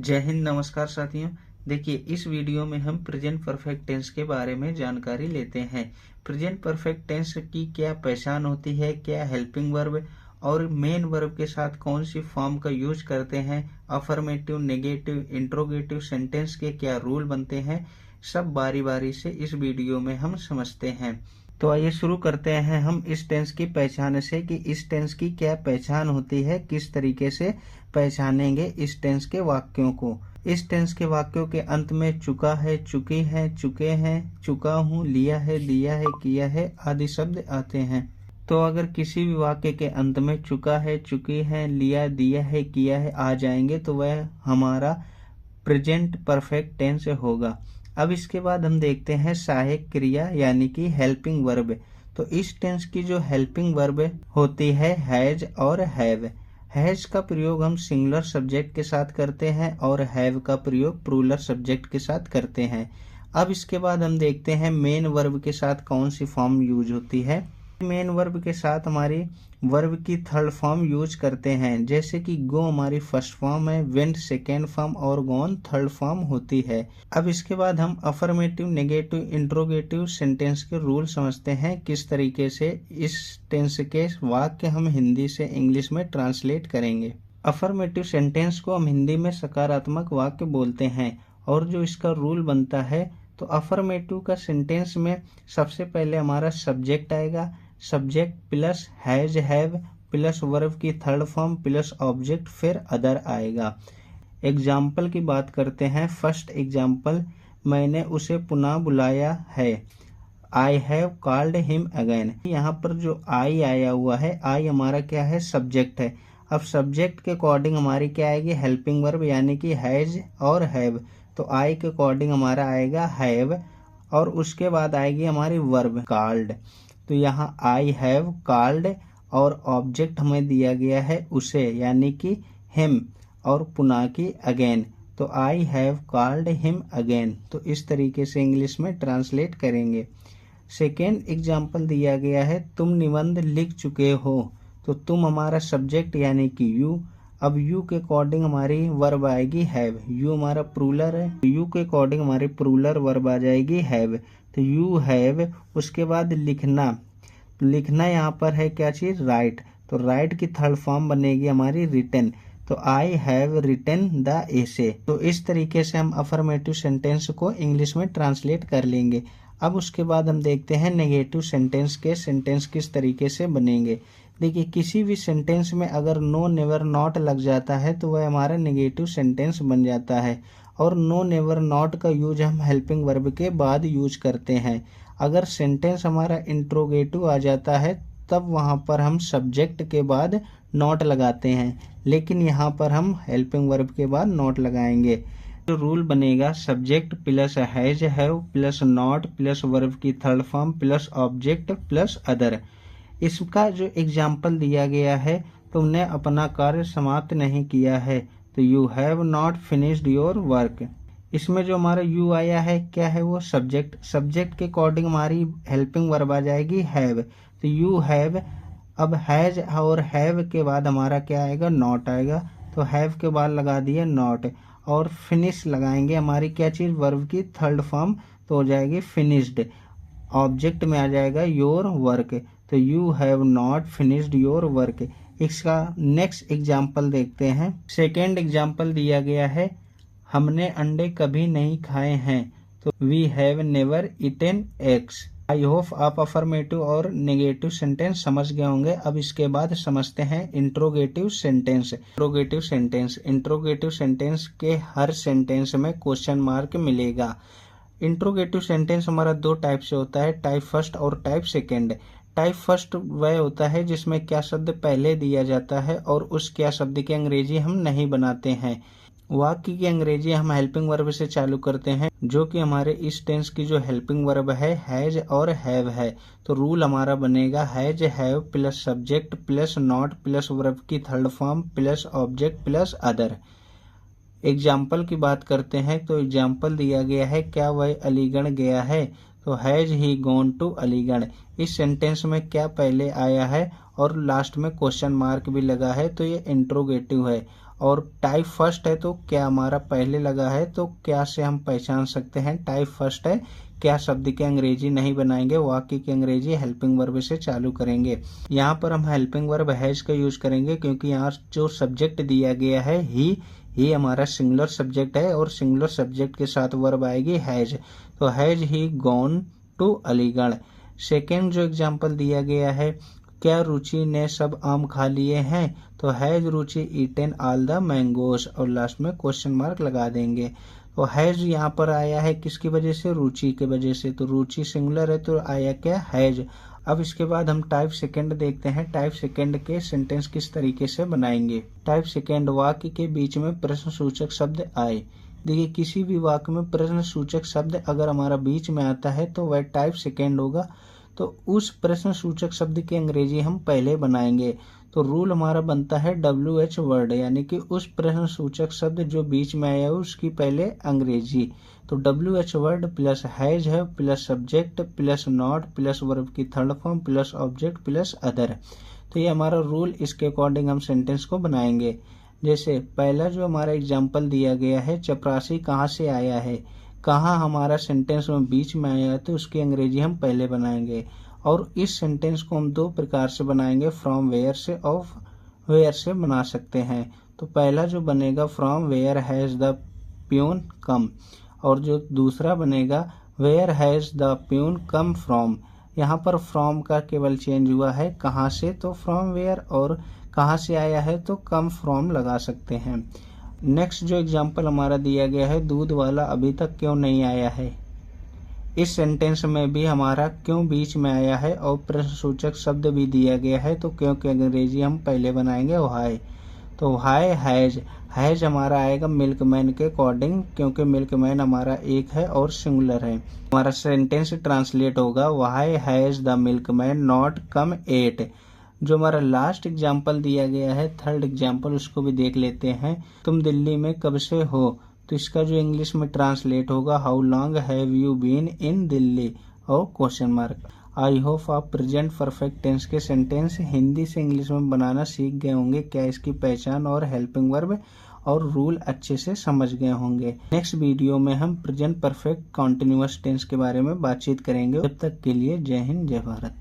जय हिंद, नमस्कार साथियों। देखिए, इस वीडियो में हम प्रेजेंट परफेक्ट टेंस के बारे में जानकारी लेते हैं। प्रेजेंट परफेक्ट टेंस की क्या पहचान होती है, क्या हेल्पिंग वर्ब और मेन वर्ब के साथ कौन सी फॉर्म का यूज करते हैं, अफर्मेटिव, नेगेटिव, इंट्रोगेटिव सेंटेंस के क्या रूल बनते हैं, सब बारी बारी से इस वीडियो में हम समझते हैं। तो आइए शुरू करते हैं हम इस टेंस की पहचान से कि इस टेंस की क्या पहचान होती है, किस तरीके से पहचानेंगे इस टेंस के वाक्यों को। इस टेंस के वाक्यों के अंत में चुका है, चुकी है, चुके हैं, चुका हूँ, लिया है, दिया है, किया है आदि शब्द आते हैं। तो अगर किसी भी वाक्य के अंत में चुका है, चुकी है, लिया, दिया है, किया है आ जाएंगे तो वह हमारा प्रेजेंट परफेक्ट टेंस होगा। अब इसके बाद हम देखते हैं सहायक क्रिया यानी कि हेल्पिंग वर्ब। तो इस टेंस की जो हेल्पिंग वर्ब होती है हैज और हैव। हैज का प्रयोग हम सिंगुलर सब्जेक्ट के साथ करते हैं और हैव का प्रयोग प्लूरल सब्जेक्ट के साथ करते हैं। अब इसके बाद हम देखते हैं मेन वर्ब के साथ कौन सी फॉर्म यूज होती है। मेन वर्ब के साथ हमारी वर्ब की थर्ड फॉर्म यूज करते हैं, जैसे कि गो हमारी फर्स्ट फॉर्म है, वेंट सेकेंड फॉर्म और गॉन थर्ड फॉर्म होती है। अब इसके बाद हम अफर्मेटिव, नेगेटिव, इंट्रोगेटिव सेंटेंस के रूल समझते हैं, किस तरीके से इस टेंस के वाक्य हम हिंदी से इंग्लिश में ट्रांसलेट करेंगे। अफर्मेटिव सेंटेंस को हम हिंदी में सकारात्मक वाक्य बोलते हैं और जो इसका रूल बनता है तो अफर्मेटिव का सेंटेंस में सबसे पहले हमारा सब्जेक्ट आएगा, subject plus has have plus verb की थर्ड फॉर्म प्लस ऑब्जेक्ट, फिर अदर आएगा। एग्जाम्पल की बात करते हैं। फर्स्ट एग्जाम्पल, मैंने उसे पुनः बुलाया है, I have called him again. यहाँ पर जो आई आया हुआ है, आई हमारा क्या है, सब्जेक्ट है। अब सब्जेक्ट के अकॉर्डिंग हमारी क्या आएगी, हेल्पिंग वर्ब यानी कि हैज और हैव। तो आई के अकॉर्डिंग हमारा आएगा हैव और उसके बाद आएगी हमारी वर्ब कॉल्ड। तो यहाँ आई हैव कॉल्ड और ऑब्जेक्ट हमें दिया गया है उसे यानी कि हिम और पुनः की अगेन। तो I have called him again. तो इस तरीके से इंग्लिश में ट्रांसलेट करेंगे। सेकेंड एग्जाम्पल दिया गया है, तुम निबंध लिख चुके हो। तो तुम हमारा सब्जेक्ट यानी कि यू। अब यू के अकॉर्डिंग हमारी वर्ब आएगी हैव। यू हमारा प्लूरल है, यू के अकॉर्डिंग हमारी प्लूरल वर्ब आ जाएगी हैव। तो यू हैव, उसके बाद लिखना। लिखना यहाँ पर है क्या चीज, राइट। तो राइट की थर्ड फॉर्म बनेगी हमारी रिटन। तो I have written the essay. तो इस तरीके से हम अफर्मेटिव सेंटेंस को इंग्लिश में ट्रांसलेट कर लेंगे। अब उसके बाद हम देखते हैं नेगेटिव सेंटेंस के सेंटेंस किस तरीके से बनेंगे। देखिए, किसी भी सेंटेंस में अगर नो, नेवर, नॉट लग जाता है तो वह हमारा नेगेटिव सेंटेंस बन जाता है। और नो, नेवर, नॉट का यूज हम हेल्पिंग वर्ब के बाद यूज करते हैं। अगर सेंटेंस हमारा इंट्रोगेटिव आ जाता है तब वहाँ पर हम सब्जेक्ट के बाद नॉट लगाते हैं, लेकिन यहाँ पर हम हेल्पिंग वर्ब के बाद नॉट लगाएंगे। जो रूल बनेगा, subject plus has have plus not plus verb की third form plus object plus other. इसका जो एग्जाम्पल दिया गया है, तुमने अपना कार्य समाप्त नहीं किया है। तो you have not finished your work. इसमें जो हमारा यू आया है क्या है, वो सब्जेक्ट। सब्जेक्ट के अकॉर्डिंग हमारी हेल्पिंग वर्ब आ जाएगी हैव। तो यू हैव। अब हैज और हैव के बाद हमारा क्या आएगा, नॉट आएगा। तो हैव के बाद लगा दिए नॉट और फिनिश लगाएंगे हमारी क्या चीज, वर्ब की थर्ड फॉर्म। तो हो जाएगी फिनिश्ड। ऑब्जेक्ट में आ जाएगा योर वर्क। तो you have not finished your work. इसका नेक्स्ट एग्जाम्पल देखते हैं। सेकेंड एग्जाम्पल दिया गया है, हमने अंडे कभी नहीं खाए हैं। तो we have never eaten eggs. I hope आप अफर्मेटिव और नेगेटिव सेंटेंस समझ गए होंगे। अब इसके बाद समझते हैं इंट्रोगेटिव सेंटेंस। इंट्रोगेटिव सेंटेंस के हर सेंटेंस में क्वेश्चन मार्क मिलेगा। इंट्रोगेटिव सेंटेंस हमारा दो टाइप से होता है, टाइप फर्स्ट और टाइप सेकेंड। टाइप फर्स्ट वह होता है जिसमें क्या शब्द पहले दिया जाता है और उस क्या शब्द की अंग्रेजी हम नहीं बनाते हैं। वाक्य की अंग्रेजी हम हेल्पिंग वर्ब से चालू करते हैं, जो कि हमारे इस टेंस की जो हेल्पिंग वर्ब है हैज और हैव है। तो रूल हमारा बनेगा has have plus subject plus not plus verb की third form plus object plus other. Example की बात करते हैं तो एग्जाम्पल दिया गया है, क्या वह अलीगढ़ गया है। तो has he gone to Aligarh. इस सेंटेंस में क्या पहले आया है और लास्ट में क्वेश्चन मार्क भी लगा है, तो ये इंट्रोगेटिव है। और टाइप फर्स्ट है तो क्या हमारा पहले लगा है, तो क्या से हम पहचान सकते हैं टाइप फर्स्ट है। क्या शब्द की अंग्रेजी नहीं बनाएंगे, वाक्य की अंग्रेजी हेल्पिंग वर्ब से चालू करेंगे। यहाँ पर हम हेल्पिंग वर्ब हैज का यूज करेंगे क्योंकि यहाँ जो सब्जेक्ट दिया गया है ही हमारा सिंगुलर सब्जेक्ट है और सिंगुलर सब्जेक्ट के साथ वर्ब आएगी हैज, तो has he gone to Aligarh. Second जो एग्जाम्पल दिया गया है, क्या रुचि ने सब आम खा लिए हैं, तो has Ruchi eaten all the mangoes, और लास्ट में क्वेश्चन मार्क लगा देंगे। तो हैज यहाँ पर आया है किसकी वजह से, रुचि की वजह से, तो रुचि सिंगुलर है तो आया क्या हैज। अब इसके बाद हम टाइप सेकंड देखते हैं, टाइप सेकंड के सेंटेंस किस तरीके से बनाएंगे। टाइप सेकंड, वाक्य के बीच में प्रश्न सूचक शब्द आए। देखिए किसी भी वाक्य में प्रश्न सूचक शब्द अगर हमारा बीच में आता है तो वह टाइप सेकंड होगा, तो उस प्रश्न सूचक शब्द की अंग्रेजी हम पहले बनाएंगे। तो रूल हमारा बनता है WH वर्ड, यानी कि उस प्रश्न सूचक शब्द जो बीच में आया है उसकी पहले अंग्रेजी। तो WH वर्ड प्लस हैज है plus subject plus not plus verb की third form plus object plus other. तो ये हमारा रूल, इसके अकॉर्डिंग हम सेंटेंस को बनाएंगे। जैसे पहला जो हमारा एग्जाम्पल दिया गया है, चपरासी कहाँ से आया है, कहाँ हमारा सेंटेंस में बीच में आया है तो उसकी अंग्रेजी हम पहले बनाएंगे। और इस सेंटेंस को हम दो प्रकार से बनाएंगे, फ्रॉम वेयर से और वेयर से बना सकते हैं। तो पहला जो बनेगा from where has the peon come, और जो दूसरा बनेगा where has the peon come from. यहाँ पर फ्रॉम का केवल चेंज हुआ है, कहाँ से तो फ्रॉम वेयर, और कहाँ से आया है तो कम फ्रॉम लगा सकते हैं। नेक्स्ट जो एग्जाम्पल हमारा दिया गया है, दूध वाला अभी तक क्यों नहीं आया है। इस सेंटेंस में भी हमारा क्यों बीच में आया है और प्रश्न सूचक शब्द भी दिया गया है, तो क्यों की अंग्रेजी हम पहले बनाएंगे व्हाई। तो व्हाई हैज, हैज हमारा आएगा मिल्कमैन के अकॉर्डिंग, क्योंकि मिल्कमैन हमारा एक है और सिंगुलर है। हमारा सेंटेंस ट्रांसलेट होगा why has the milkman not come at. जो हमारा लास्ट एग्जाम्पल दिया गया है, थर्ड एग्जाम्पल, उसको भी देख लेते हैं। तुम दिल्ली में कब से हो, तो इसका जो इंग्लिश में ट्रांसलेट होगा how long have you been in Delhi, और क्वेश्चन मार्क। आई होप आप प्रेजेंट परफेक्ट टेंस के सेंटेंस हिंदी से इंग्लिश में बनाना सीख गए होंगे। क्या इसकी पहचान और हेल्पिंग वर्ब और रूल अच्छे से समझ गए होंगे। नेक्स्ट वीडियो में हम प्रेजेंट परफेक्ट कॉन्टिन्यूअस टेंस के बारे में बातचीत करेंगे। जब तक के लिए जय हिंद जय भारत।